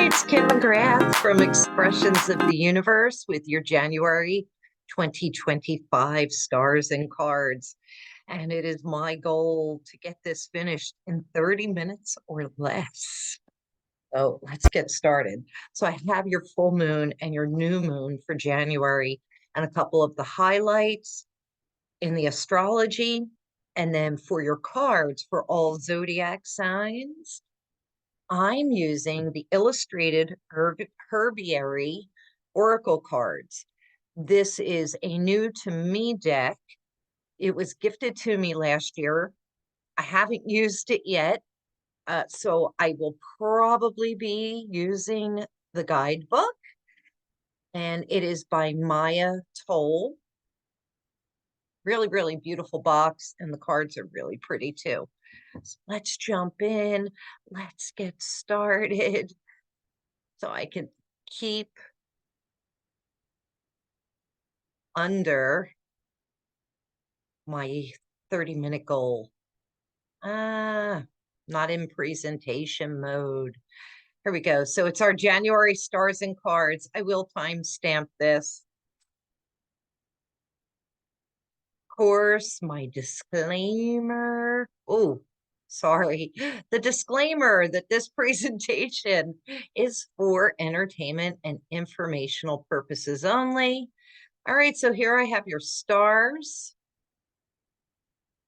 It's Kim McGrath from Expressions of the Universe with your January 2025 stars and cards. And it is my goal to get this finished in 30 minutes or less. So let's get started. So I have your full moon and your new moon for January and a couple of the highlights in the astrology. And then for your cards for all zodiac signs, I'm using the illustrated herbiary oracle cards. This is a new to me deck. It was gifted to me last year. I haven't used it yet, so I will probably be using the guidebook, and it is by Maya Toll. Really, really beautiful box, and the cards are really pretty too. So let's jump in. Let's get started so I can keep under my 30-minute goal. Not in presentation mode. Here we go. So it's our January stars and cards. I will timestamp this. Of course, my disclaimer. Oh, sorry. The disclaimer that this presentation is for entertainment and informational purposes only. All right, so here I have your stars.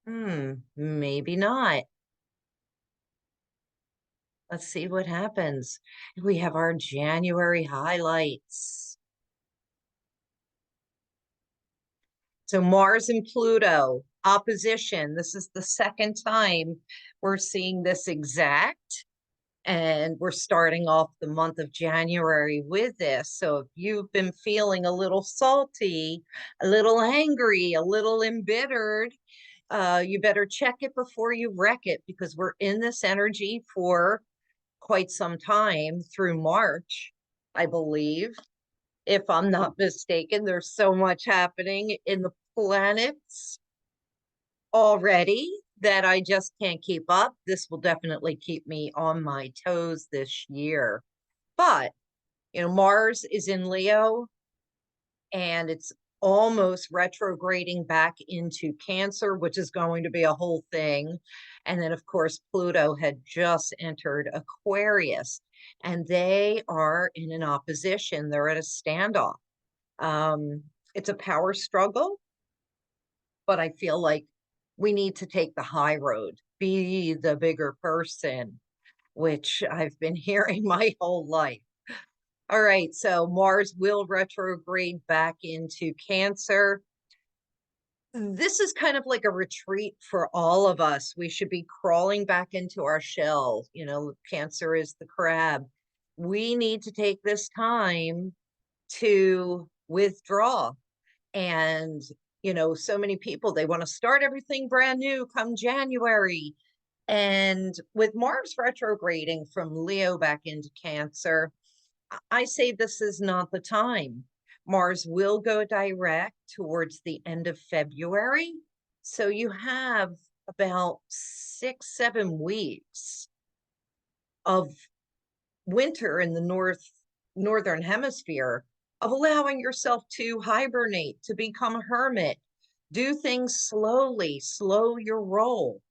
Maybe not. Let's see what happens. We have our January highlights. So Mars and Pluto, opposition. This is the second time we're seeing this exact. And we're starting off the month of January with this. So if you've been feeling a little salty, a little angry, a little embittered, you better check it before you wreck it, because we're in this energy for quite some time through March, I believe. If I'm not mistaken, there's so much happening in the planets already that I just can't keep up. This will definitely keep me on my toes this year. But, Mars is in Leo, and it's almost retrograding back into Cancer, which is going to be a whole thing. And then, of course, Pluto had just entered Aquarius, and they are in an opposition. They're at a standoff. It's a power struggle, but I feel like we need to take the high road, be the bigger person, which I've been hearing my whole life. All right, so Mars will retrograde back into Cancer. This is kind of like a retreat for all of us. We should be crawling back into our shell. Cancer is the crab. We need to take this time to withdraw. And, so many people, they want to start everything brand new come January. And with Mars retrograding from Leo back into Cancer, I say this is not the time. Mars will go direct towards the end of February. So you have about 6-7 weeks of winter in the northern hemisphere, of allowing yourself to hibernate, to become a hermit, do things slowly, slow your roll.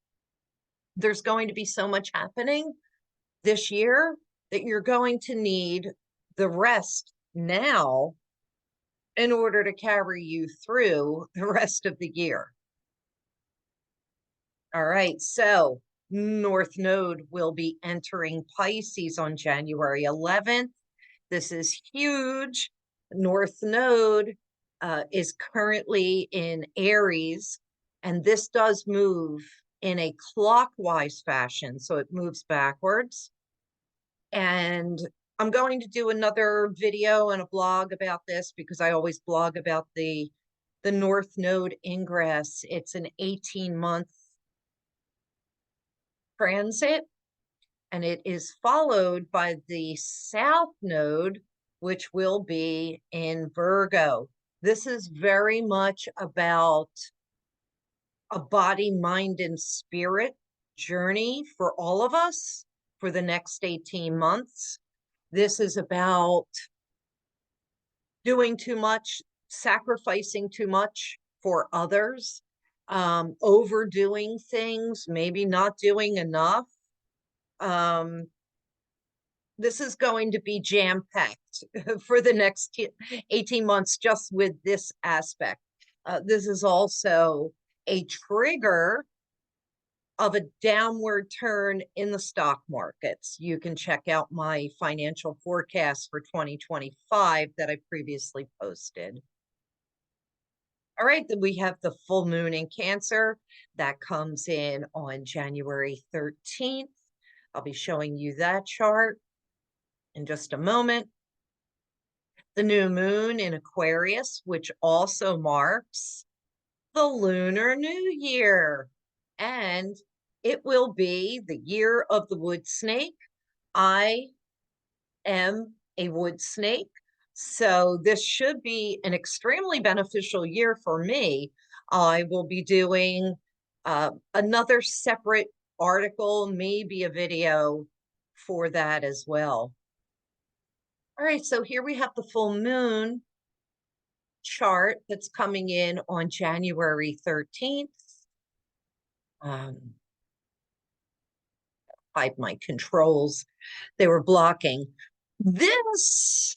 There's going to be so much happening this year that you're going to need the rest now in order to carry you through the rest of the year. All right, so North Node will be entering Pisces on January 11th. This is huge. North Node is currently in Aries, and this does move in a clockwise fashion, so it moves backwards. And I'm going to do another video and a blog about this, because I always blog about the North Node ingress. It's an 18-month transit, and it is followed by the South Node, which will be in Virgo. This is very much about a body, mind, and spirit journey for all of us for the next 18 months. This is about doing too much, sacrificing too much for others, overdoing things, maybe not doing enough. This is going to be jam-packed for the next 18 months just with this aspect. This is also a trigger of a downward turn in the stock markets. You can check out my financial forecast for 2025 that I previously posted. All right, then we have the full moon in Cancer that comes in on January 13th. I'll be showing you that chart in just a moment. The new moon in Aquarius, which also marks the Lunar New Year. And it will be the year of the wood snake. I am a wood snake, so this should be an extremely beneficial year for me. I will be doing another separate article, maybe a video for that as well. All right, so here we have the full moon chart that's coming in on January 13th. Hide my controls. They were blocking. This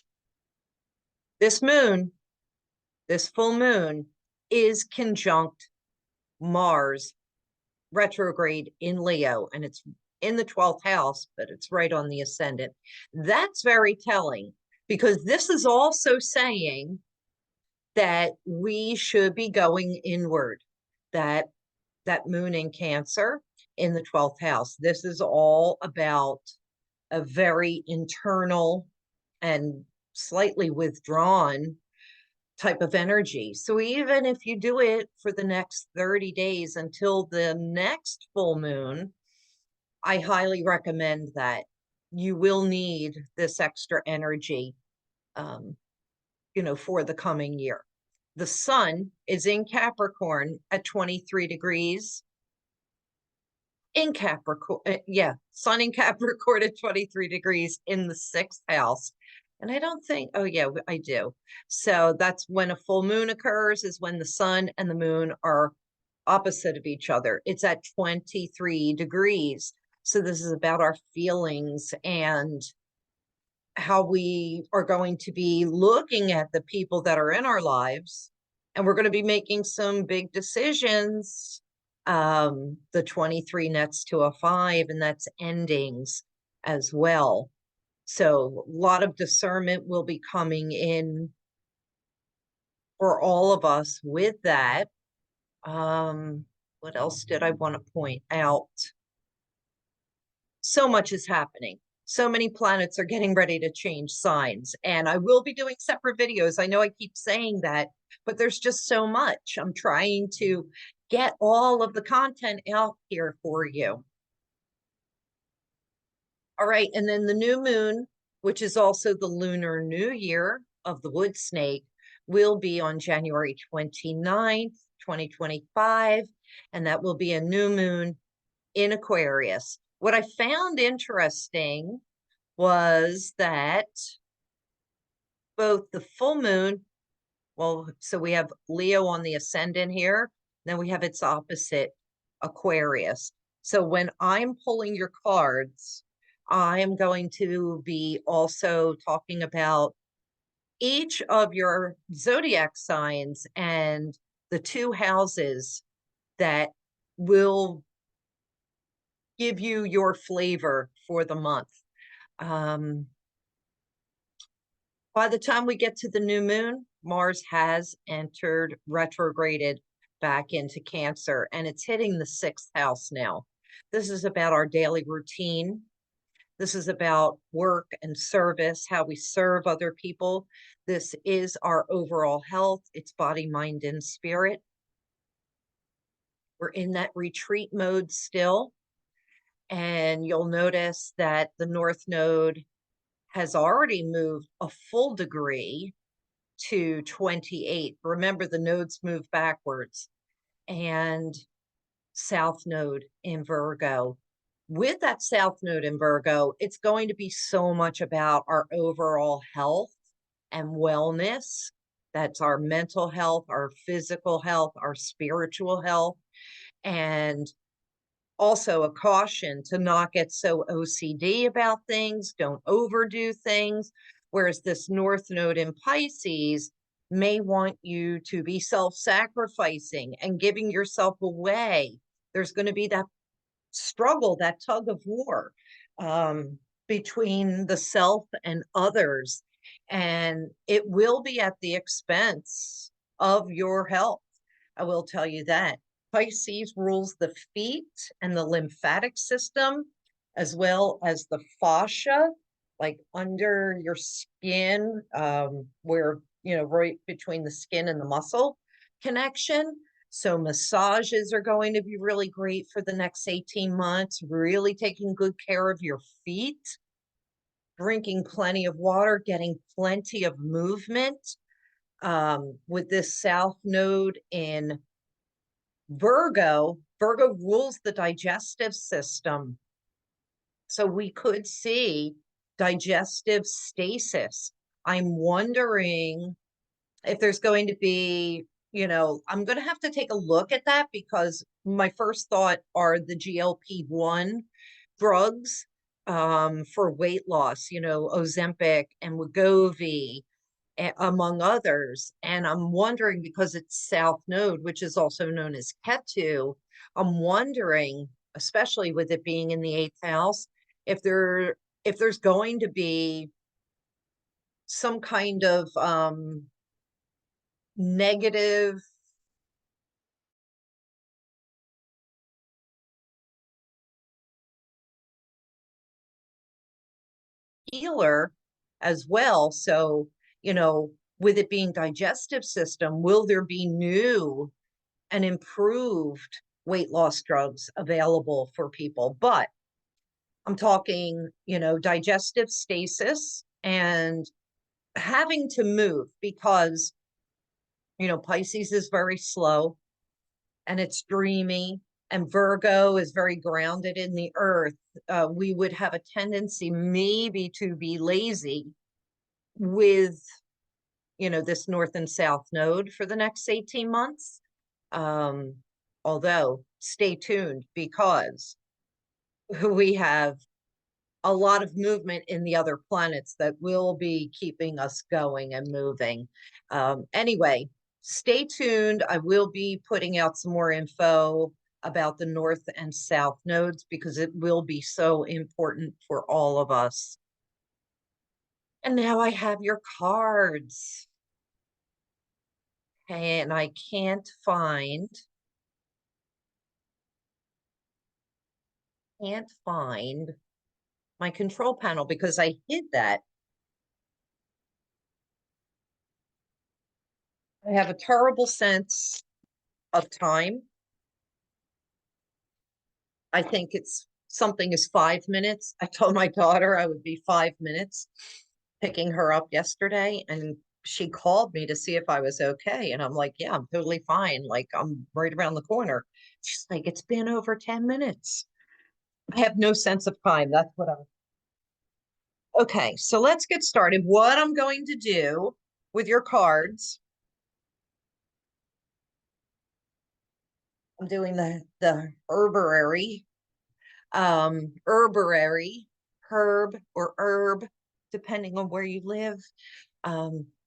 moon, this full moon, is conjunct Mars retrograde in Leo, and it's in the 12th house, but it's right on the ascendant. That's very telling because this is also saying that we should be going inward, that moon in Cancer in the 12th house. This is all about a very internal and slightly withdrawn type of energy. So even if you do it for the next 30 days until the next full moon, I highly recommend that. You will need this extra energy, for the coming year. The sun is in Capricorn at 23 degrees. In Capricorn, sun in Capricorn at 23 degrees in the 6th house. And I don't think, oh yeah, I do. So that's when a full moon occurs, is when the sun and the moon are opposite of each other. It's at 23 degrees. So this is about our feelings and how we are going to be looking at the people that are in our lives. And we're going to be making some big decisions. The 23 nets to a 5, and that's endings as well. So a lot of discernment will be coming in for all of us with that. What else did I want to point out? So much is happening. So many planets are getting ready to change signs, and I will be doing separate videos. I know I keep saying that, but there's just so much. I'm trying to get all of the content out here for you. All right, and then the new moon, which is also the Lunar New Year of the wood snake, will be on January 29th, 2025, and that will be a new moon in Aquarius. What I found interesting was that both the full moon, so we have Leo on the ascendant here, then we have its opposite, Aquarius. So when I'm pulling your cards, I am going to be also talking about each of your zodiac signs and the 2 houses that will give you your flavor for the month. By the time we get to the new moon, Mars has entered retrograded back into Cancer, and it's hitting the 6th house now. This is about our daily routine. This is about work and service, how we serve other people. This is our overall health. It's body, mind, and spirit. We're in that retreat mode still. And you'll notice that the North Node has already moved a full degree to 28. Remember, the nodes move backwards. And South Node in Virgo with that South Node in Virgo, it's going to be so much about our overall health and wellness. That's our mental health, our physical health, our spiritual health, and also a caution to not get so OCD about things, don't overdo things. Whereas this North Node in Pisces may want you to be self-sacrificing and giving yourself away. There's going to be that struggle, that tug of war um, between the self and others. And it will be at the expense of your health. I will tell you that. Pisces rules the feet and the lymphatic system, as well as the fascia, like under your skin, where, right between the skin and the muscle connection. So massages are going to be really great for the next 18 months, really taking good care of your feet, drinking plenty of water, getting plenty of movement. With this South Node in Virgo, Virgo rules the digestive system. So we could see digestive stasis. I'm wondering if there's going to be, I'm going to have to take a look at that because my first thought are the GLP-1 drugs for weight loss, Ozempic and Wegovy, among others. And I'm wondering because it's South Node, which is also known as Ketu, I'm wondering, especially with it being in the eighth house, if there's going to be some kind of negative healer as well. So, with it being digestive system, will there be new and improved weight loss drugs available for people? But I'm talking, digestive stasis and having to move because, Pisces is very slow and it's dreamy, and Virgo is very grounded in the earth. We would have a tendency maybe to be lazy with, this North and South Node for the next 18 months. Um, Although, stay tuned because we have a lot of movement in the other planets that will be keeping us going and moving. Anyway, stay tuned. I will be putting out some more info about the North and South nodes because it will be so important for all of us. And now I have your cards. And I can't find my control panel because I hid that. I have a terrible sense of time. I think it's something is 5 minutes. I told my daughter I would be 5 minutes picking her up yesterday, and she called me to see if I was okay. And I'm like, yeah, I'm totally fine. Like, I'm right around the corner. She's like, it's been over 10 minutes. I have no sense of time. That's what I'm. Okay, so let's get started. What I'm going to do with your cards, I'm doing the herb or herb, depending on where you live.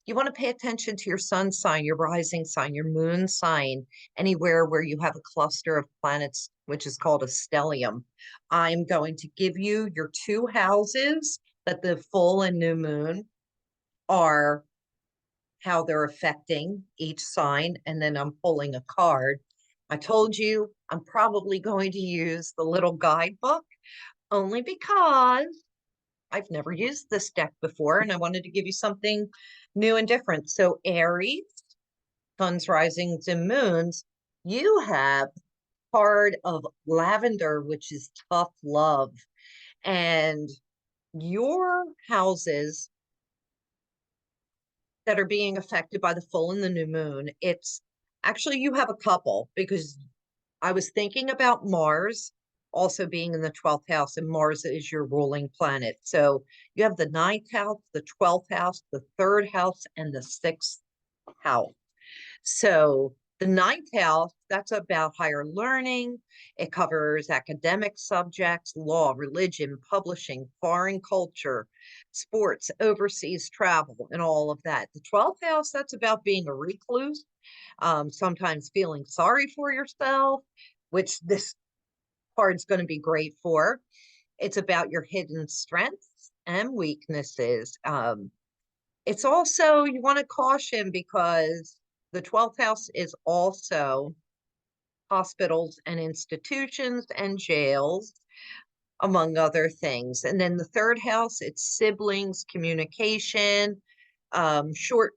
You want to pay attention to your sun sign, your rising sign, your moon sign, anywhere where you have a cluster of planets, which is called a stellium. I'm going to give you your two houses that the full and new moon are, how they're affecting each sign, and then I'm pulling a card. I told you I'm probably going to use the little guidebook only because I've never used this deck before and I wanted to give you something new and different. So Aries, suns, risings, and moons, you have card of lavender, which is tough love. And your houses that are being affected by the full and the new moon, it's actually, you have a couple because I was thinking about Mars also being in the 12th house, and Mars is your ruling planet. So you have the 9th house, the 12th house, the 3rd house, and the 6th house. So the 9th house, that's about higher learning. It covers academic subjects, law, religion, publishing, foreign culture, sports, overseas travel, and all of that. The 12th house, that's about being a recluse, sometimes feeling sorry for yourself, which this card's going to be great for. It's about your hidden strengths and weaknesses. It's also, you want to caution because the 12th house is also hospitals and institutions and jails, among other things. And then the 3rd house, it's siblings, communication, short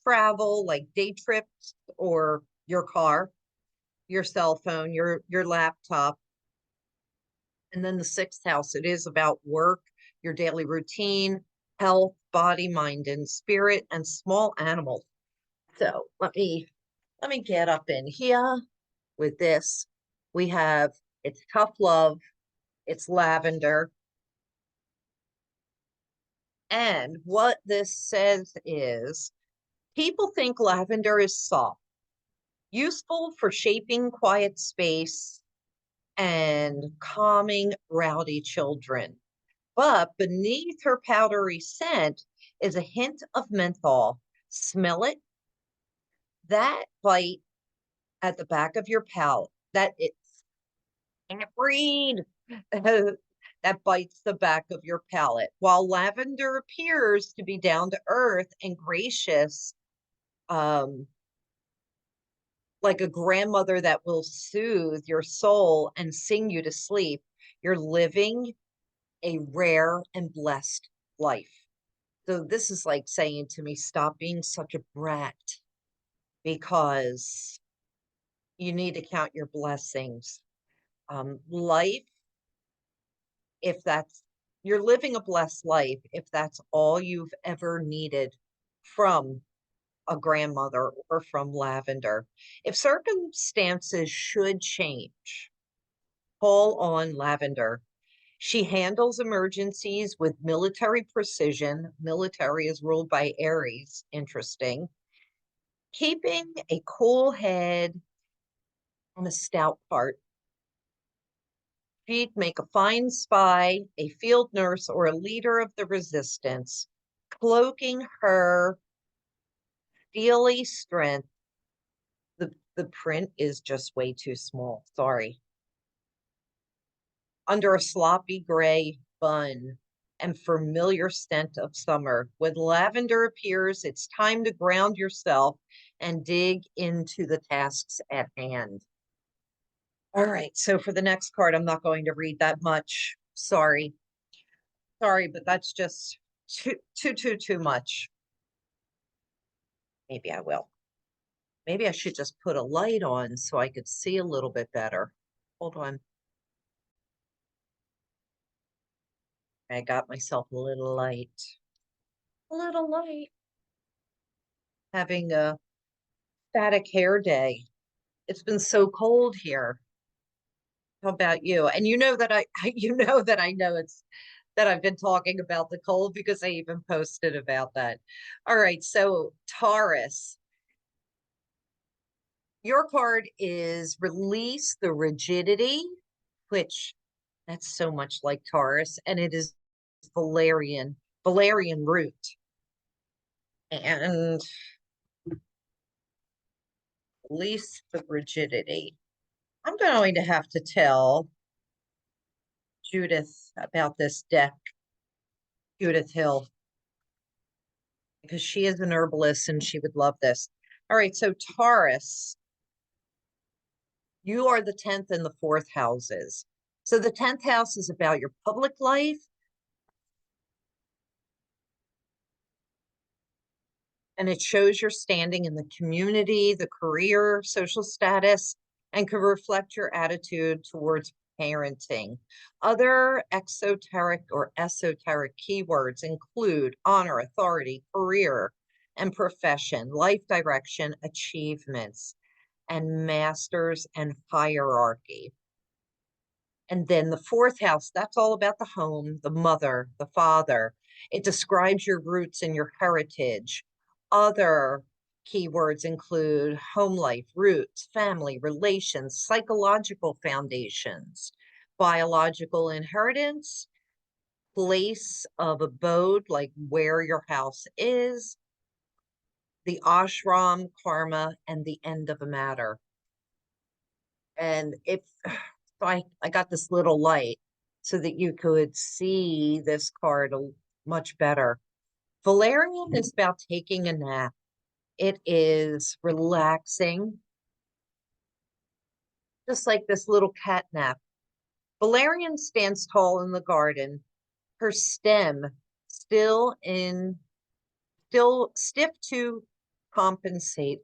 travel like day trips or your car, your cell phone, your laptop. And then the 6th house, it is about work, your daily routine, health, body, mind, and spirit, and small animals. So let me get up in here with this. We have, it's tough love, it's lavender. And what this says is people think lavender is soft, useful for shaping quiet space and calming rowdy children. But beneath her powdery scent is a hint of menthol. Smell it? That bite at the back of your palate, that it's can't breathe. That bites the back of your palate. While lavender appears to be down to earth and gracious, um, like a grandmother that will soothe your soul and sing you to sleep, you're living a rare and blessed life. So this is like saying to me, stop being such a brat because you need to count your blessings. Life, if that's, you're living a blessed life, if that's all you've ever needed from a grandmother or from lavender. If circumstances should change, call on lavender. She handles emergencies with military precision. Military is ruled by Aries, interesting. Keeping a cool head and a stout heart. She'd make a fine spy, a field nurse, or a leader of the resistance, cloaking her steely strength. The print is just way too small. Sorry. Under a sloppy gray bun and familiar scent of summer. When lavender appears, it's time to ground yourself and dig into the tasks at hand. All right, so for the next card, I'm not going to read that much. Sorry. Sorry, but that's just too much. Maybe I will. Maybe I should just put a light on so I could see a little bit better. Hold on. I got myself a little light. A little light. Having a static hair day. It's been so cold here. How about you? And you know that you know that I know it's that I've been talking about the cold because I even posted about that. All right, so Taurus, your card is release the rigidity, which that's so much like Taurus, and it is Valerian root. And release the rigidity. I'm going to have to tell Judith about this deck, Judith Hill, because she is an herbalist and she would love this. All right, so Taurus, you are the 10th and the 4th houses. So the 10th house is about your public life. And it shows your standing in the community, the career, social status, and can reflect your attitude towards parenting. Other exoteric or esoteric keywords include honor, authority, career, and profession, life direction, achievements, and masters and hierarchy. And then the fourth house, that's all about the home, the mother, the father. It describes your roots and your heritage. Other keywords include home life, roots, family, relations, psychological foundations, biological inheritance, place of abode, like where your house is, the ashram, karma, and the end of a matter. And if so I got this little light so that you could see this card much better. Valerian is about taking a nap. It is relaxing, just like this little cat nap. Valerian stands tall in the garden, her stem still stiff to compensate.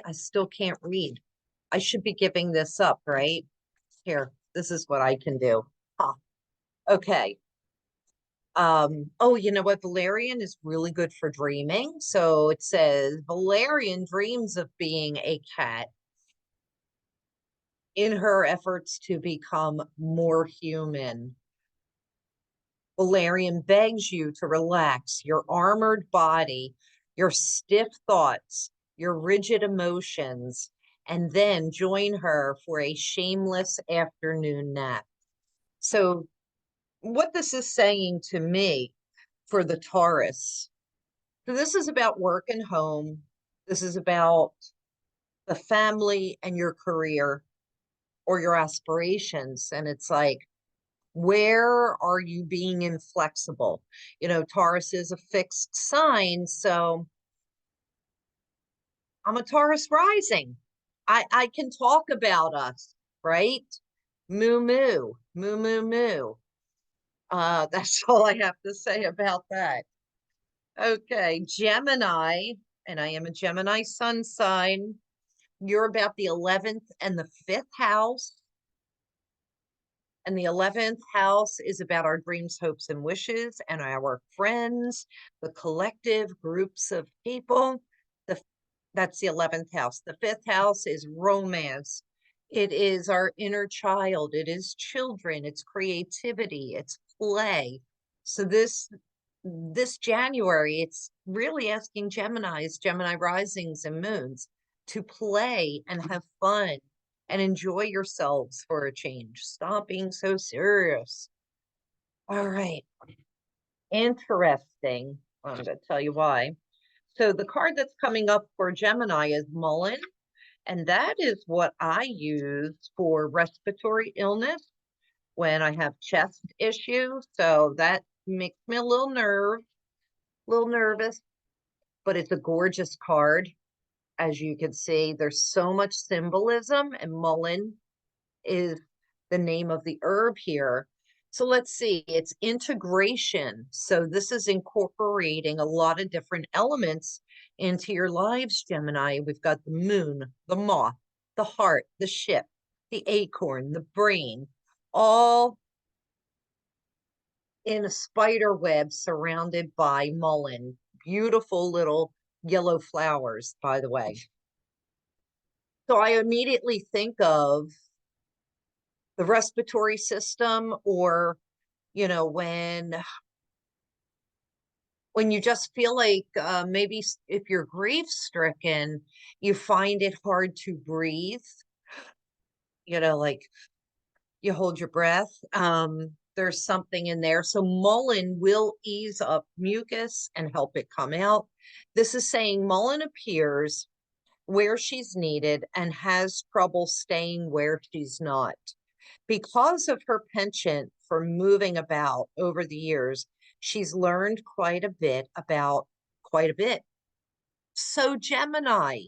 I still can't read. I should be giving this up, right? Here, this is what I can do. Huh. Okay. Oh, you know what? Valerian is really good for dreaming. So it says Valerian dreams of being a cat in her efforts to become more human. Valerian begs you to relax your armored body, your stiff thoughts, your rigid emotions, and then join her for a shameless afternoon nap. So, what this is saying to me for the Taurus, so this is about work and home. This is about the family and your career or your aspirations. And it's like, where are you being inflexible? You know, Taurus is a fixed sign, so I'm a Taurus rising. I can talk about us, right? Moo moo, moo moo moo. That's all I have to say about that. Okay, Gemini, and I am a Gemini sun sign. You're about the 11th and the 5th house. And the 11th house is about our dreams, hopes, and wishes, and our friends, the collective groups of people. The, that's the 11th house. The 5th house is romance. It is our inner child. It is children. It's creativity. It's play. So this January, it's really asking Geminis, Gemini risings and moons to play and have fun and enjoy yourselves for a change. Stop being so serious. All right. Interesting. I'm going to tell you why. So the card that's coming up for Gemini is Mullen, and that is what I use for respiratory illness when I have chest issues. So that makes me a little nervous, but it's a gorgeous card. As you can see, there's so much symbolism, and mullein is the name of the herb here. So let's see, it's integration. So this is incorporating a lot of different elements into your lives, Gemini. We've got the moon, the moth, the heart, the ship, the acorn, the brain, all in a spider web surrounded by mullein. Beautiful little yellow flowers, by the way. So I immediately think of the respiratory system, or, you know, when you just feel like maybe if you're grief stricken, you find it hard to breathe, you know, like you hold your breath. There's something in there. So mullein will ease up mucus and help it come out. This is saying mullein appears where she's needed and has trouble staying where she's not. Because of her penchant for moving about over the years, she's learned quite a bit about quite a bit. So Gemini,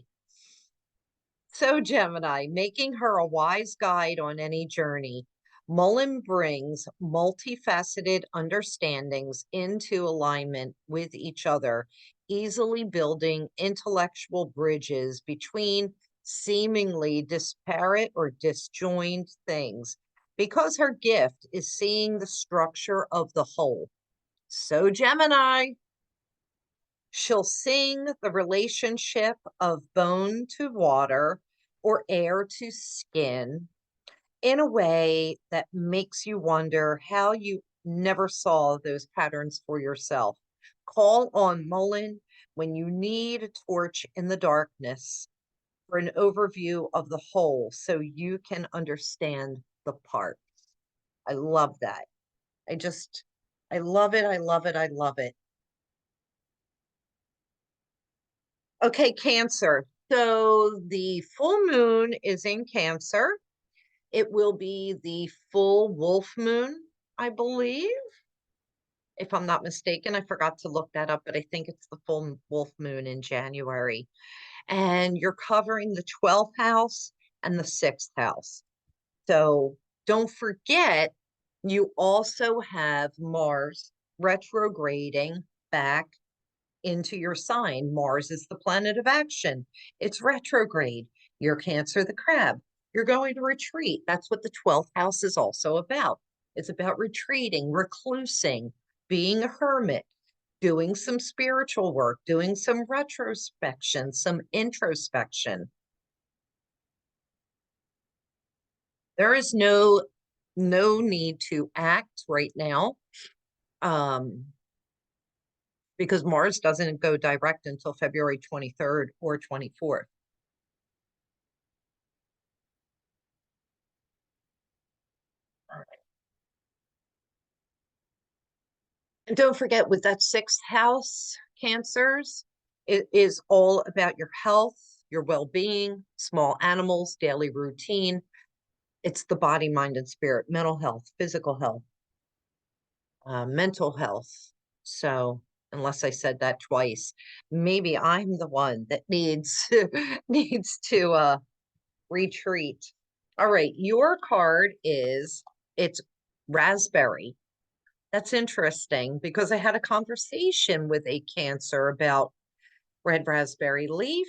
making her a wise guide on any journey. Mullen brings multifaceted understandings into alignment with each other, easily building intellectual bridges between seemingly disparate or disjoined things, because her gift is seeing the structure of the whole. So, Gemini, she'll sing the relationship of bone to water or air to skin, in a way that makes you wonder how you never saw those patterns for yourself. Call on Mullen when you need a torch in the darkness for an overview of the whole so you can understand the parts. I love that. I love it. I love it. I love it. Okay, Cancer. So the full moon is in Cancer. It will be the full wolf moon, I believe, if I'm not mistaken. I forgot to look that up, but I think it's the full wolf moon in January. And you're covering the 12th house and the 6th house. So don't forget, you also have Mars retrograding back into your sign. Mars is the planet of action. It's retrograde. You're Cancer the crab. You're going to retreat. That's what the 12th house is also about. It's about retreating, reclusing, being a hermit, doing some spiritual work, doing some retrospection, some introspection. There is no need to act right now. Because Mars doesn't go direct until February 23rd or 24th. All right. And don't forget, with that 6th house, Cancers, it is all about your health, your well-being, small animals, daily routine. It's the body, mind, and spirit, mental health, physical health, mental health. So unless I said that twice, maybe I'm the one that needs needs to retreat. All right, your card is it's raspberry. That's interesting because I had a conversation with a Cancer about red raspberry leaf,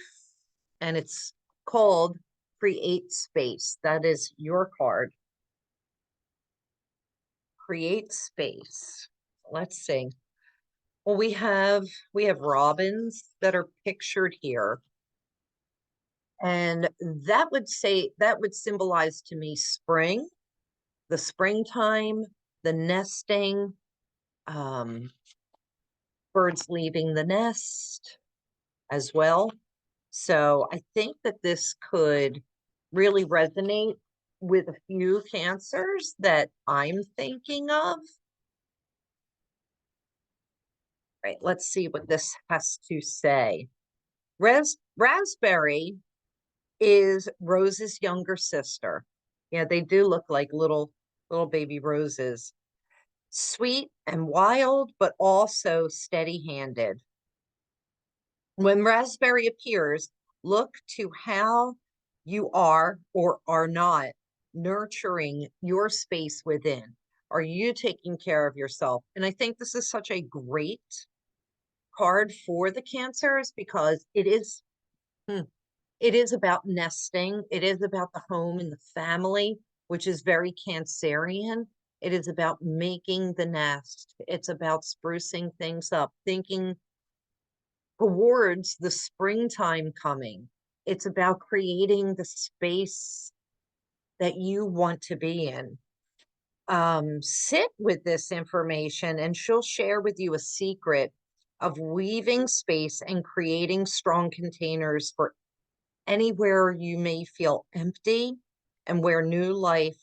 and it's called Create Space. That is your card. Create Space. Let's see. Well, we have robins that are pictured here. And that would symbolize to me spring, the springtime, the nesting, um, birds leaving the nest as well. So I think that this could really resonate with a few Cancers that I'm thinking of. Right, let's see what this has to say. Raspberry is Rose's younger sister. Yeah, they do look like little baby roses. Sweet and wild, but also steady-handed. When Raspberry appears, look to how you are or are not nurturing your space within. Are you taking care of yourself? And I think this is such a great card for the Cancers because it is about nesting. It is about the home and the family, which is very Cancerian. It is about making the nest. It's about sprucing things up, thinking towards the springtime coming. It's about creating the space that you want to be in. Sit with this information and she'll share with you a secret of weaving space and creating strong containers for anywhere you may feel empty and where new life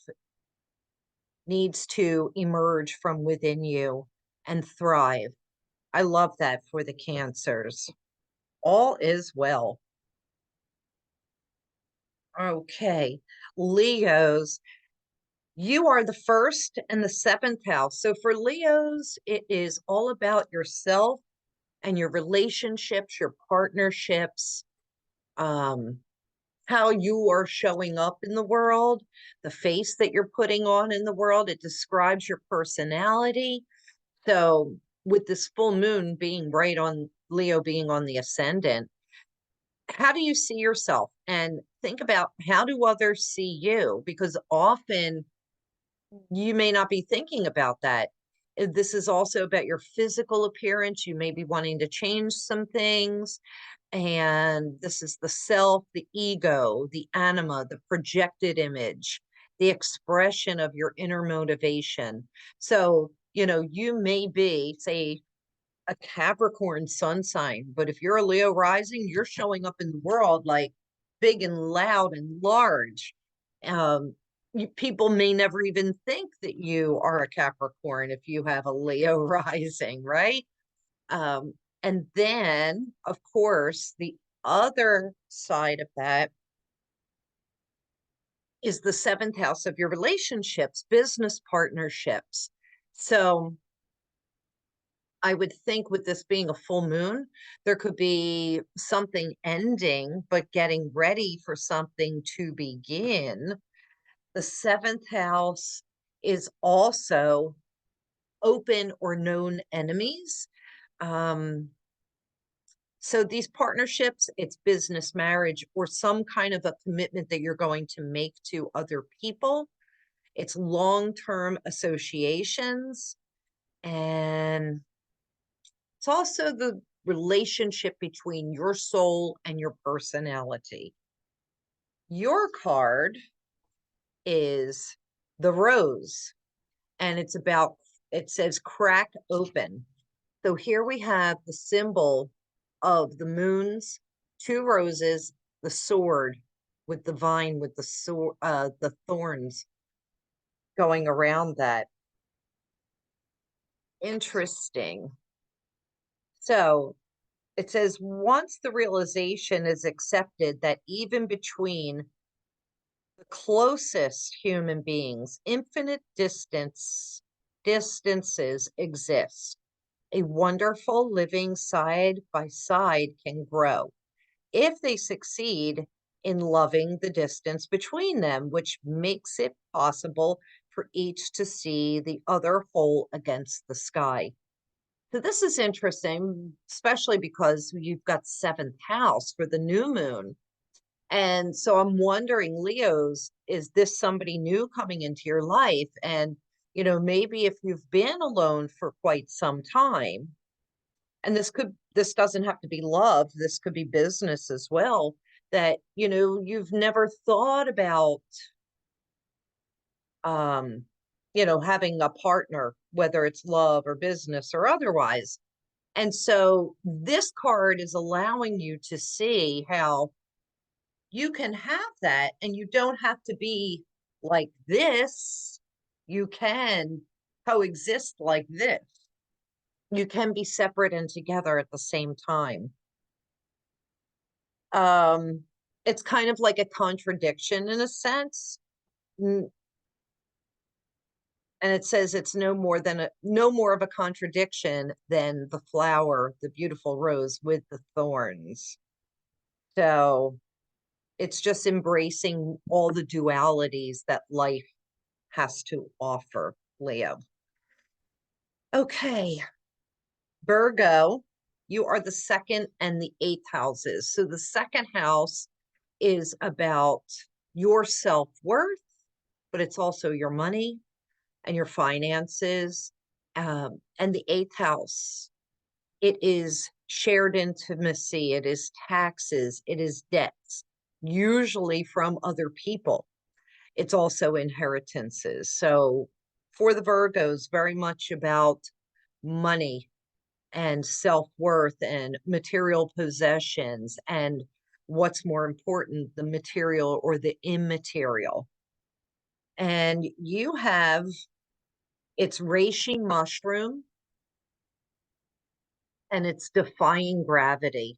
needs to emerge from within you and thrive. I love that for the Cancers. All is well. Okay, Leos, you are the first and the 7th house. So for Leos, it is all about yourself and your relationships, your partnerships, um, how you are showing up in the world, the face that you're putting on in the world. It describes your personality. So with this full moon being right on Leo being on the ascendant, how do you see yourself? And think about how do others see you? Because often you may not be thinking about that. This is also about your physical appearance. You may be wanting to change some things. And this is the self, the ego, the anima, the projected image. the expression of your inner motivation. So, you may be, say, a Capricorn sun sign, but if you're a Leo rising, you're showing up in the world like big and loud and large. Um, People may never even think that you are a Capricorn if you have a Leo rising, right? And then, of course, the other side of that is the seventh house of your relationships, business partnerships. So I would think with this being a full moon, there could be something ending, but getting ready for something to begin. The seventh house is also open or known enemies. Um, so these partnerships, it's business, marriage, or some kind of a commitment that you're going to make to other people. It's long-term associations, and it's also the relationship between your soul and your personality. Your card is the rose, and it says crack open. So here we have the symbol of the moons, two roses, the sword with the vine with the thorns going around that. Interesting. So it says once the realization is accepted that even between the closest human beings, infinite distances exist. A wonderful living side by side can grow if they succeed in loving the distance between them, which makes it possible for each to see the other whole against the sky. So this is interesting, especially because you've got seventh house for the new moon. And so I'm wondering, Leos, is this somebody new coming into your life? And, maybe if you've been alone for quite some time, and this doesn't have to be love, this could be business as well, that, you've never thought about, um, having a partner, whether it's love or business or otherwise. And so this card is allowing you to see how you can have that and you don't have to be like this. You can coexist like this. You can be separate and together at the same time. Um, it's kind of like a contradiction in a sense. And it says it's no more of a contradiction than the flower, the beautiful rose with the thorns. So it's just embracing all the dualities that life has to offer, Leo. Okay, Virgo, you are the second and the eighth houses. So the second house is about your self-worth, but it's also your money and your finances. And the eighth house, it is shared intimacy, it is taxes, it is debts, usually from other people. It's also inheritances. So for the Virgos, very much about money and self-worth and material possessions and what's more important, the material or the immaterial. And you have it's reishi mushroom and it's defying gravity.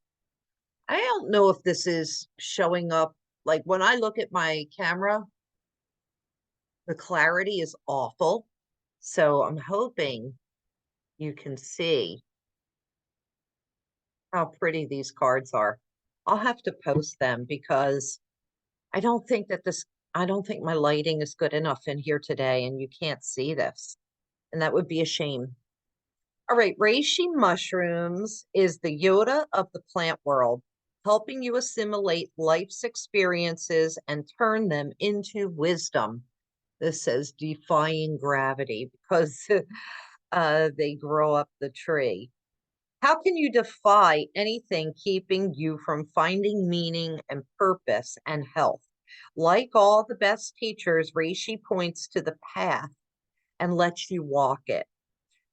I don't know if this is showing up. Like when I look at my camera, the clarity is awful. So I'm hoping you can see how pretty these cards are. I'll have to post them because I don't think that I don't think my lighting is good enough in here today and you can't see this. And that would be a shame. All right, reishi mushrooms is the Yoda of the plant world, helping you assimilate life's experiences and turn them into wisdom. This says defying gravity because they grow up the tree. How can you defy anything keeping you from finding meaning and purpose and health? Like all the best teachers, Reishi points to the path and lets you walk it,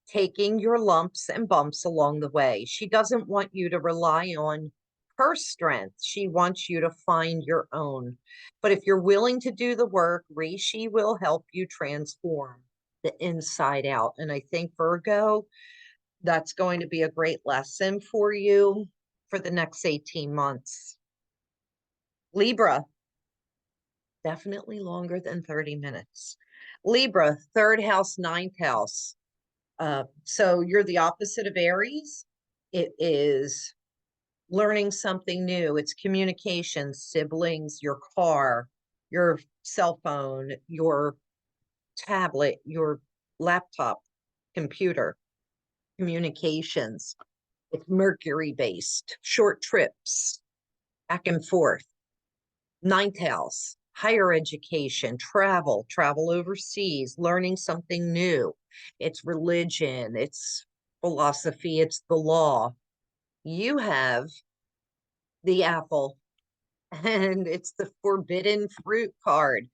taking your lumps and bumps along the way. She doesn't want you to rely on her strength. She wants you to find your own. But if you're willing to do the work, Reishi will help you transform the inside out. And I think, Virgo, that's going to be a great lesson for you for the next 18 months. Libra, definitely longer than 30 minutes. Libra, third house, ninth house. So you're the opposite of Aries. It is learning something new. It's communication, siblings, your car, your cell phone, your tablet, your laptop, computer, communications. It's Mercury based, short trips, back and forth. Ninth house, higher education, travel overseas, learning something new. It's religion, it's philosophy, it's the law. You have the apple, and it's the forbidden fruit card.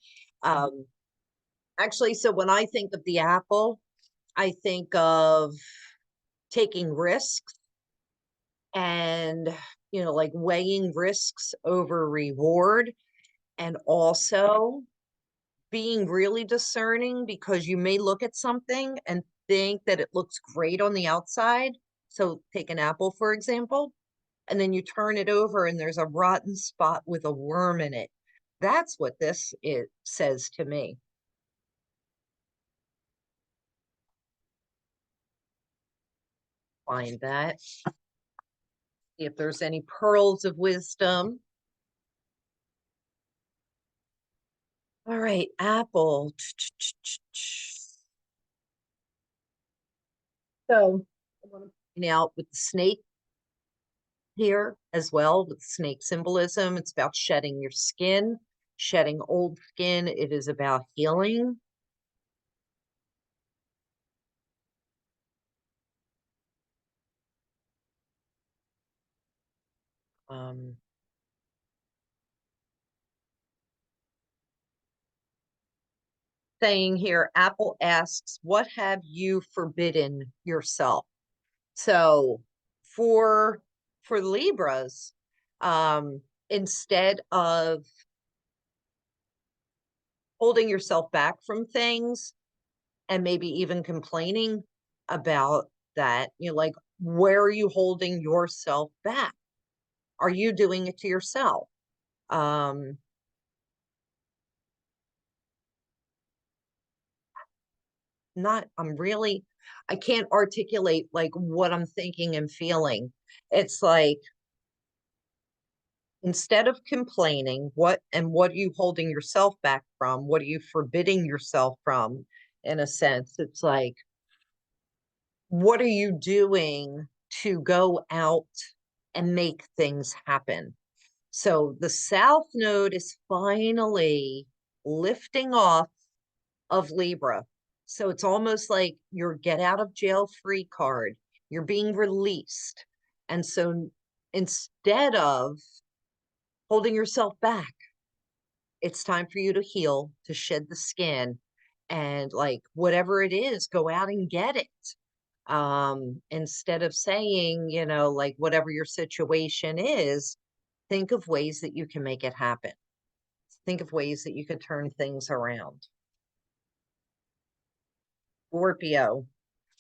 Um, Actually, so when I think of the apple, I think of taking risks and, like weighing risks over reward, and also being really discerning, because you may look at something and think that it looks great on the outside. So take an apple, for example, and then you turn it over and there's a rotten spot with a worm in it. That's what this says to me. Find that. See if there's any pearls of wisdom. All right, apple. So I want to point out with the snake here as well, with snake symbolism. It's about shedding your skin, shedding old skin. It is about healing. Um, Saying here, Apple asks, what have you forbidden yourself? So for Libras, instead of holding yourself back from things and maybe even complaining about that, like, where are you holding yourself back? Are you doing it to yourself? Um, I can't articulate like what I'm thinking and feeling. It's like, instead of complaining, what are you holding yourself back from? What are you forbidding yourself from? In a sense, it's like, what are you doing to go out and make things happen? So the South Node is finally lifting off of Libra. So it's almost like your get out of jail free card. You're being released. And so instead of holding yourself back, it's time for you to heal, to shed the skin, and like whatever it is, go out and get it. Instead of saying, like whatever your situation is, think of ways that you can make it happen. Think of ways that you could turn things around. Scorpio,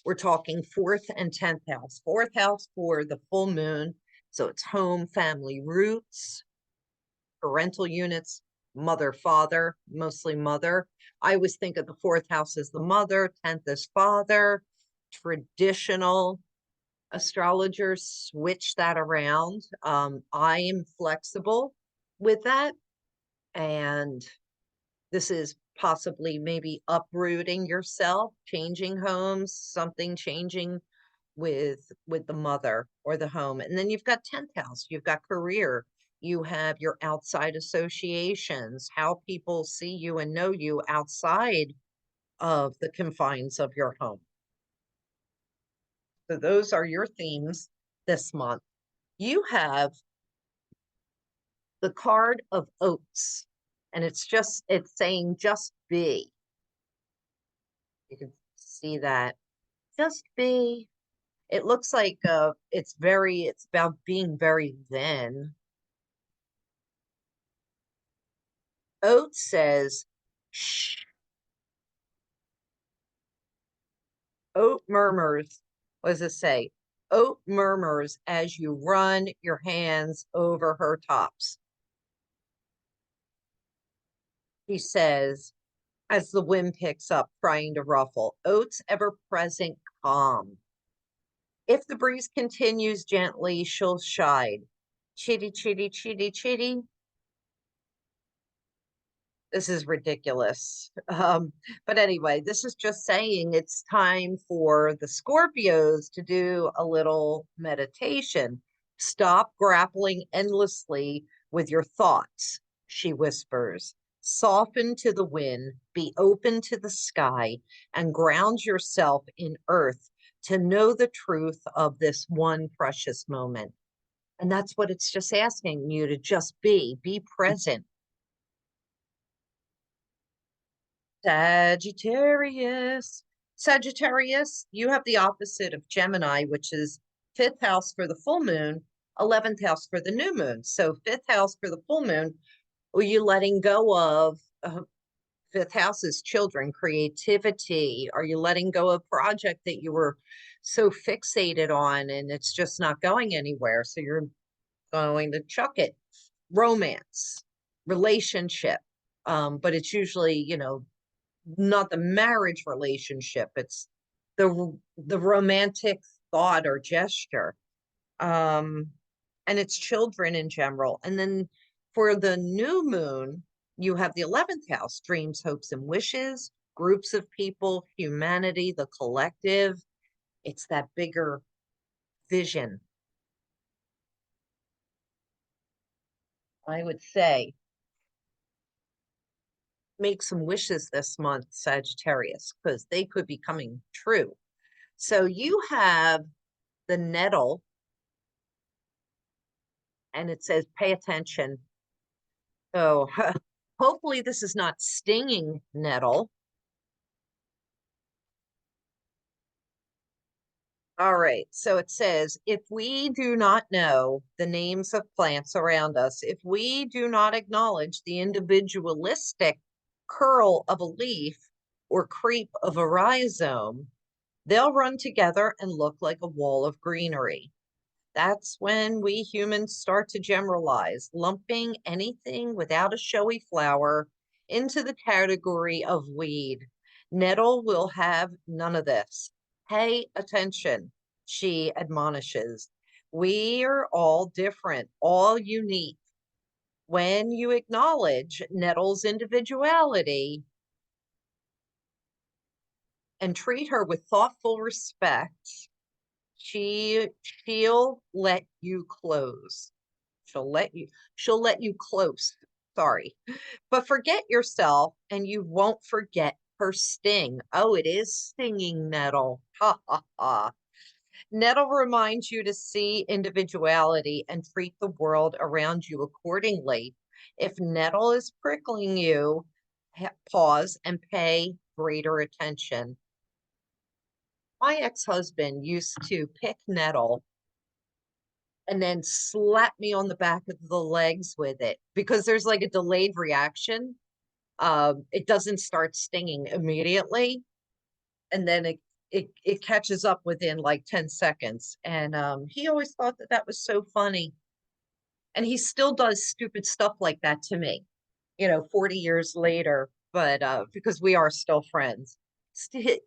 we're talking fourth and 10th house. Fourth house for the full moon. So it's home, family, roots, parental units, mother, father, mostly mother. I always think of the fourth house as the mother, 10th as father. Traditional astrologers switch that around. I am flexible with that. And this is possibly maybe uprooting yourself, changing homes, something changing with the mother or the home. And then you've got 10th house, you've got career, you have your outside associations, how people see you and know you outside of the confines of your home. So those are your themes this month. You have the card of oats. And it's saying just be. You can see that. Just be. It looks like it's about being very zen. Oat says, shh. Oat murmurs. What does it say? Oat murmurs as you run your hands over her tops. He says, as the wind picks up, trying to ruffle. Oat's ever-present calm. If the breeze continues gently, she'll chide. Chitty, chitty, chitty, chitty. This is ridiculous. But anyway, this is just saying it's time for the Scorpios to do a little meditation. Stop grappling endlessly with your thoughts, she whispers. Soften to the wind, be open to the sky, and ground yourself in earth to know the truth of this one precious moment. And that's what it's just asking you to just be present. Sagittarius. Sagittarius, you have the opposite of Gemini, which is fifth house for the full moon, 11th house for the new moon. So fifth house for the full moon, are you letting go of fifth house is children, creativity? Are you letting go of project that you were so fixated on and it's just not going anywhere? So you're going to chuck it. Romance, relationship. But it's usually, not the marriage relationship. It's the romantic thought or gesture. And it's children in general. And then for the new moon, you have the 11th house, dreams, hopes, and wishes, groups of people, humanity, the collective. It's that bigger vision. I would say make some wishes this month, Sagittarius, because they could be coming true. So you have the nettle, and it says pay attention. So hopefully this is not stinging nettle. All right, so it says, if we do not know the names of plants around us, if we do not acknowledge the individualistic curl of a leaf or creep of a rhizome, they'll run together and look like a wall of greenery. That's when we humans start to generalize, lumping anything without a showy flower into the category of weed. Nettle will have none of this. Pay attention, she admonishes. We're all different, all unique. When you acknowledge Nettle's individuality and treat her with thoughtful respect, she'll let you close. She'll let you close. Sorry. But forget yourself and you won't forget her sting. Oh, it is stinging nettle. Ha ha ha. Nettle reminds you to see individuality and treat the world around you accordingly. If nettle is prickling you, pause and pay greater attention. My ex-husband used to pick nettle and then slap me on the back of the legs with it because there's like a delayed reaction. It doesn't start stinging immediately, and then it catches up within like 10 seconds. And he always thought that that was so funny. And he still does stupid stuff like that to me, 40 years later, but because we are still friends.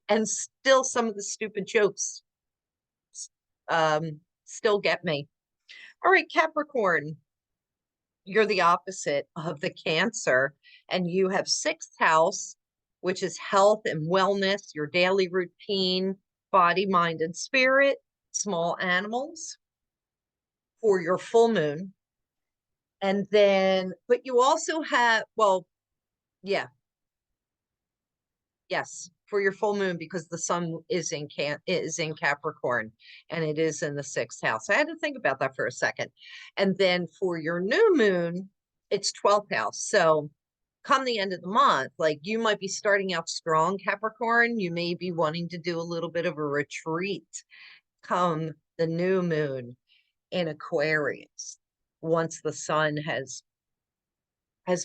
And still some of the stupid jokes still get me. All right, Capricorn, you're the opposite of the Cancer, and you have sixth house, which is health and wellness, your daily routine, body, mind, and spirit, small animals for your full moon. And then, but you also have, well, yeah, yes, for your full moon because the sun is in Capricorn and it is in the sixth house. I had to think about that for a second. And then for your new moon, it's 12th house. So come the end of the month, like you might be starting out strong, Capricorn. You may be wanting to do a little bit of a retreat come the new moon in Aquarius. Once the sun has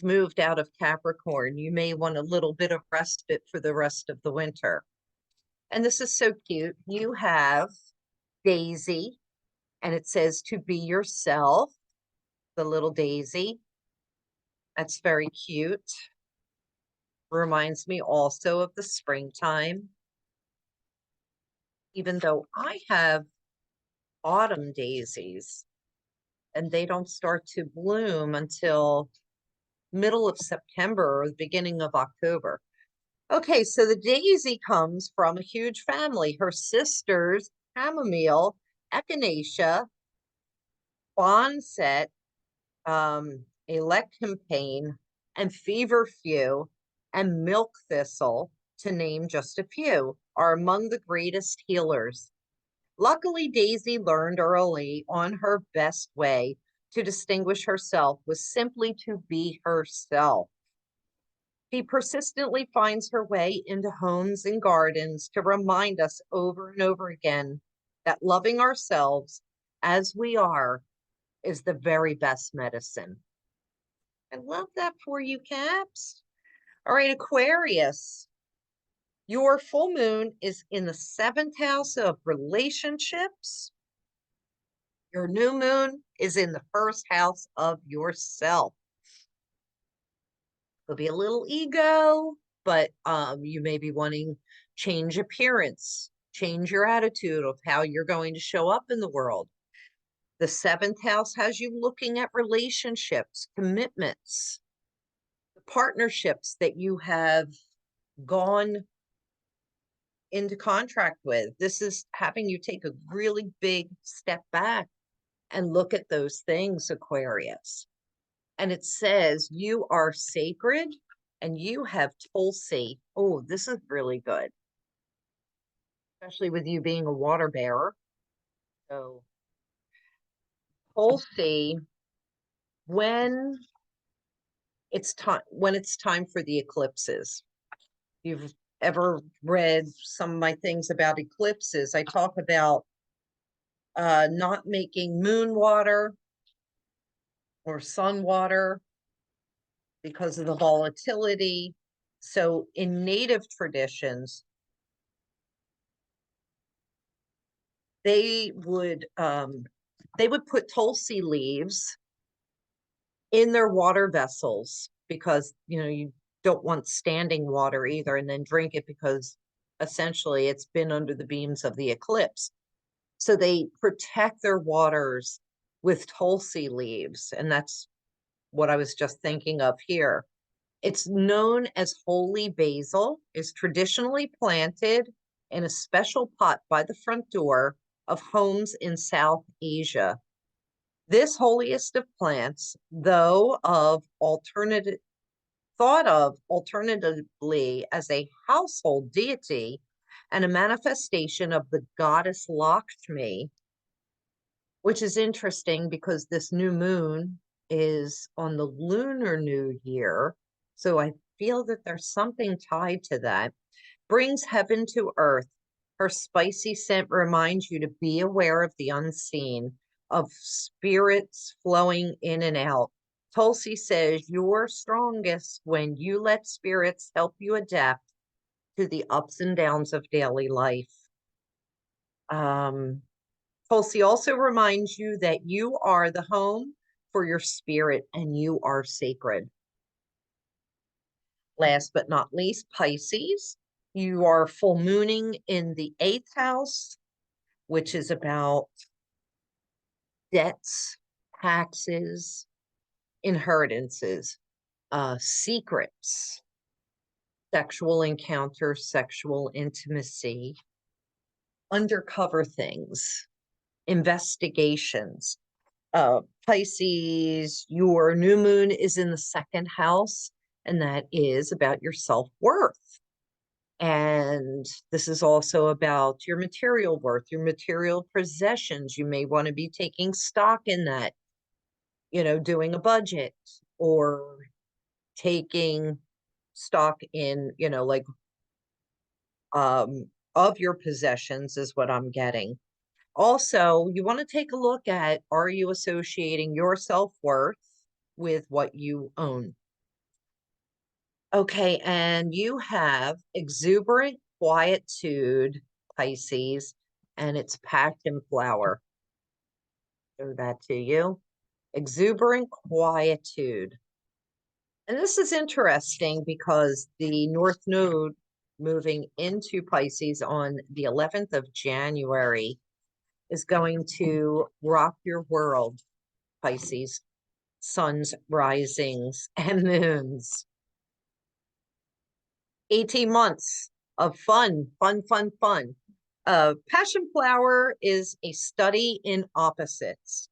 moved out of Capricorn, you may want a little bit of respite for the rest of the winter. And this is so cute. You have Daisy, and it says to be yourself, the little Daisy. That's very cute. Reminds me also of the springtime. Even though I have autumn daisies, and they don't start to bloom until middle of September or the beginning of October. Okay, so the daisy comes from a huge family. Her sisters, chamomile, echinacea, boneset, alecampane, and feverfew, and milk thistle, to name just a few, are among the greatest healers. Luckily, Daisy learned early on her best way to distinguish herself was simply to be herself. She persistently finds her way into homes and gardens to remind us over and over again that loving ourselves as we are is the very best medicine. I love that for you, Caps. All right, Aquarius. Your full moon is in the 7th house of relationships. Your new moon is in the 1st house of yourself. There'll be a little ego, but you may be wanting change appearance, change your attitude of how you're going to show up in the world. The 7th house has you looking at relationships, commitments, the partnerships that you have gone into contract with. This is having you take a really big step back and look at those things, Aquarius. And it says you are sacred and you have Tulsi. Oh, this is really good, especially with you being a water bearer. So Tulsi, when it's time for the eclipses. You've ever read some of my things about eclipses, I talk about not making moon water or sun water because of the volatility. So in native traditions, they would put Tulsi leaves in their water vessels because you don't want standing water either, and then drink it because essentially it's been under the beams of the eclipse. So they protect their waters with Tulsi leaves, and that's what I was just thinking of here. It's known as holy basil, is traditionally planted in a special pot by the front door of homes in South Asia. This holiest of plants, though thought of alternatively as a household deity and a manifestation of the goddess Lakshmi, which is interesting because this new moon is on the Lunar New Year. So I feel that there's something tied to that. Brings heaven to earth. Her spicy scent reminds you to be aware of the unseen, of spirits flowing in and out. Tulsi says you're strongest when you let spirits help you adapt to the ups and downs of daily life. Tulsi also reminds you that you are the home for your spirit and you are sacred. Last but not least, Pisces. You are full mooning in the 8th house, which is about debts, taxes, inheritances, secrets, sexual encounters, sexual intimacy, undercover things, investigations. Pisces, your new moon is in the 2nd house, and that is about your self-worth. And this is also about your material worth, your material possessions. You may want to be taking stock in that, doing a budget or taking stock in, like of your possessions is what I'm getting. Also, you want to take a look at, are you associating your self-worth with what you own? Okay, and you have exuberant quietude, Pisces, and it's passion flower. Show that to you. Exuberant quietude. And this is interesting because the North Node moving into Pisces on the 11th of January is going to rock your world, Pisces, suns, risings, and moons. 18 months of fun, fun, fun, fun. Passion flower is a study in opposites.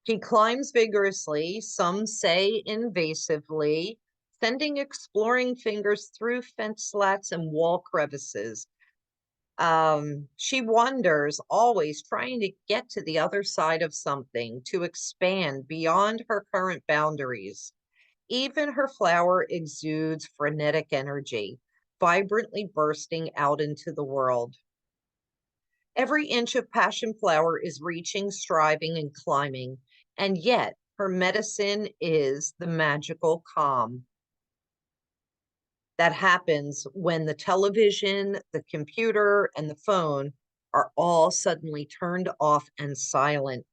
He climbs vigorously, some say invasively, sending exploring fingers through fence slats and wall crevices. She wonders, always trying to get to the other side of something, to expand beyond her current boundaries. Even her flower exudes frenetic energy, vibrantly bursting out into the world. Every inch of passion flower is reaching, striving, and climbing, and yet her medicine is the magical calm that happens when the television, the computer, and the phone are all suddenly turned off and silent.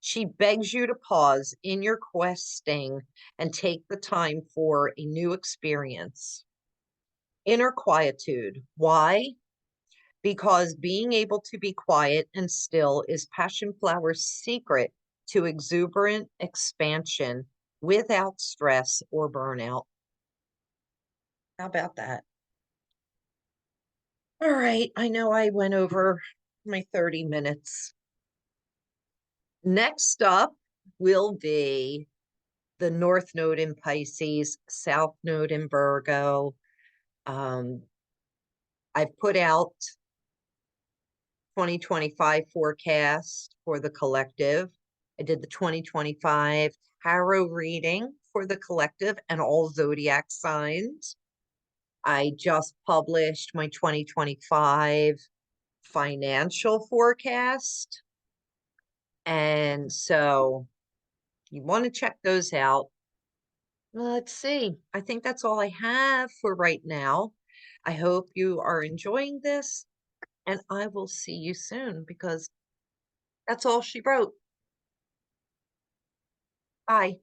She begs you to pause in your questing and take the time for a new experience. Inner quietude. Why? Because being able to be quiet and still is passion flower's secret to exuberant expansion without stress or burnout. How about that? All right, I know I went over my 30 minutes. Next up will be the North Node in Pisces, South Node in Virgo. Um, I've put out 2025 forecast for the collective. I did the 2025 tarot reading for the collective and all zodiac signs. I just published my 2025 financial forecast. And so you want to check those out. Let's see. I think that's all I have for right now. I hope you are enjoying this, and I will see you soon because that's all she wrote. Bye.